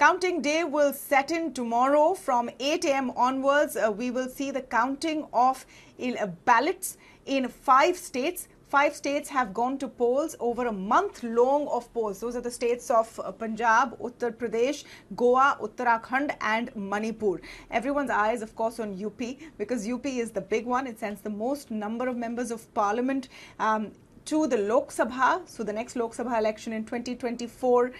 Counting day will set in tomorrow from 8 a.m. onwards. We will see the counting of ballots in 5 states. 5 states have gone to polls over a month long of polls. Those are the states of Punjab, Uttar Pradesh, Goa, Uttarakhand and Manipur. Everyone's eyes, of course, on UP because UP is the big one. It sends the most number of members of parliament to the Lok Sabha. So the next Lok Sabha election in 2024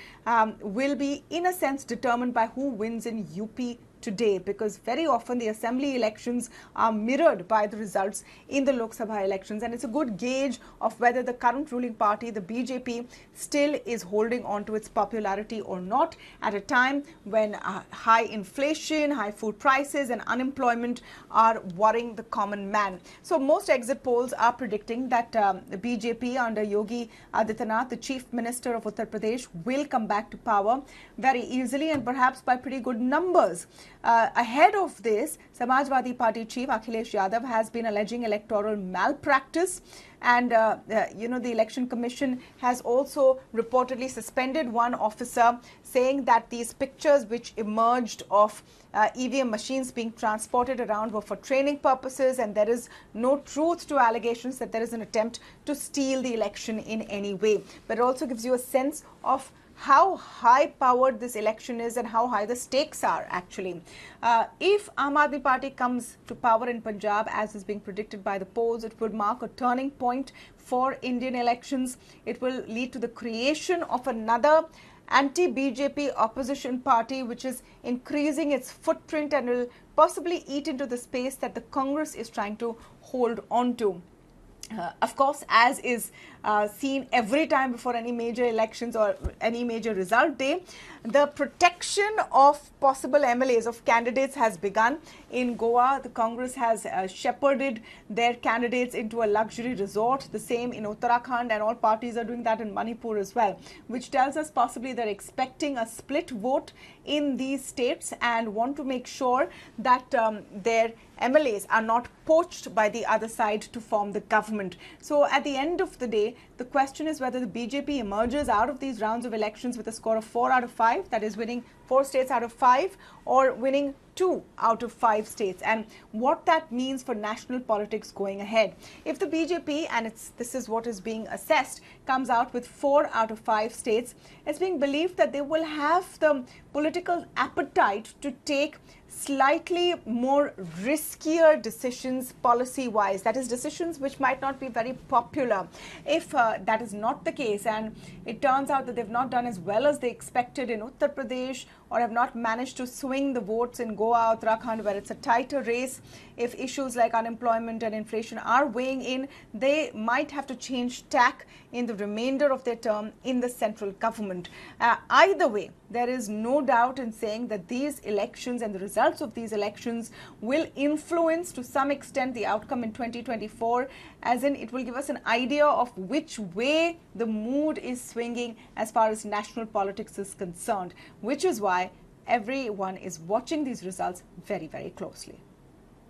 will be, in a sense, determined by who wins in UP today, because very often the assembly elections are mirrored by the results in the Lok Sabha elections, and it's a good gauge of whether the current ruling party, the BJP, still is holding on to its popularity or not at a time when high inflation, high food prices and unemployment are worrying the common man. So most exit polls are predicting that the BJP under Yogi Adityanath, the Chief Minister of Uttar Pradesh, will come back to power very easily and perhaps by pretty good numbers. Ahead of this, Samajwadi Party Chief Akhilesh Yadav has been alleging electoral malpractice, and the Election Commission has also reportedly suspended one officer, saying that these pictures which emerged of EVM machines being transported around were for training purposes, and there is no truth to allegations that there is an attempt to steal the election in any way. But it also gives you a sense of how high-powered this election is and how high the stakes are, actually. If Aam Aadmi Party comes to power in Punjab, as is being predicted by the polls, it would mark a turning point for Indian elections. It will lead to the creation of another anti-BJP opposition party, which is increasing its footprint and will possibly eat into the space that the Congress is trying to hold on to. Of course, as is seen every time before any major elections or any major result day, the protection of possible MLAs, of candidates, has begun. In Goa, the Congress has shepherded their candidates into a luxury resort. The same in Uttarakhand, and all parties are doing that in Manipur as well, which tells us possibly they're expecting a split vote in these states and want to make sure that their MLAs are not poached by the other side to form the government. So at the end of the day, the question is whether the BJP emerges out of these rounds of elections with a score of 4 out of 5, that is winning 4 states out of 5, or winning 2 out of 5 states, and what that means for national politics going ahead. If the BJP, and this is what is being assessed, comes out with 4 out of 5 states, it's being believed that they will have the political appetite to take slightly more riskier decisions policy-wise, that is, decisions which might not be very popular. If that is not the case, and it turns out that they've not done as well as they expected in Uttar Pradesh, or have not managed to swing the votes in Goa, Uttarakhand, where it's a tighter race, if issues like unemployment and inflation are weighing in, they might have to change tack in the remainder of their term in the central government. Either way, there is no doubt in saying that these elections and the results of these elections will influence to some extent the outcome in 2024, as in it will give us an idea of which way the mood is swinging as far as national politics is concerned, which is why everyone is watching these results very, very closely.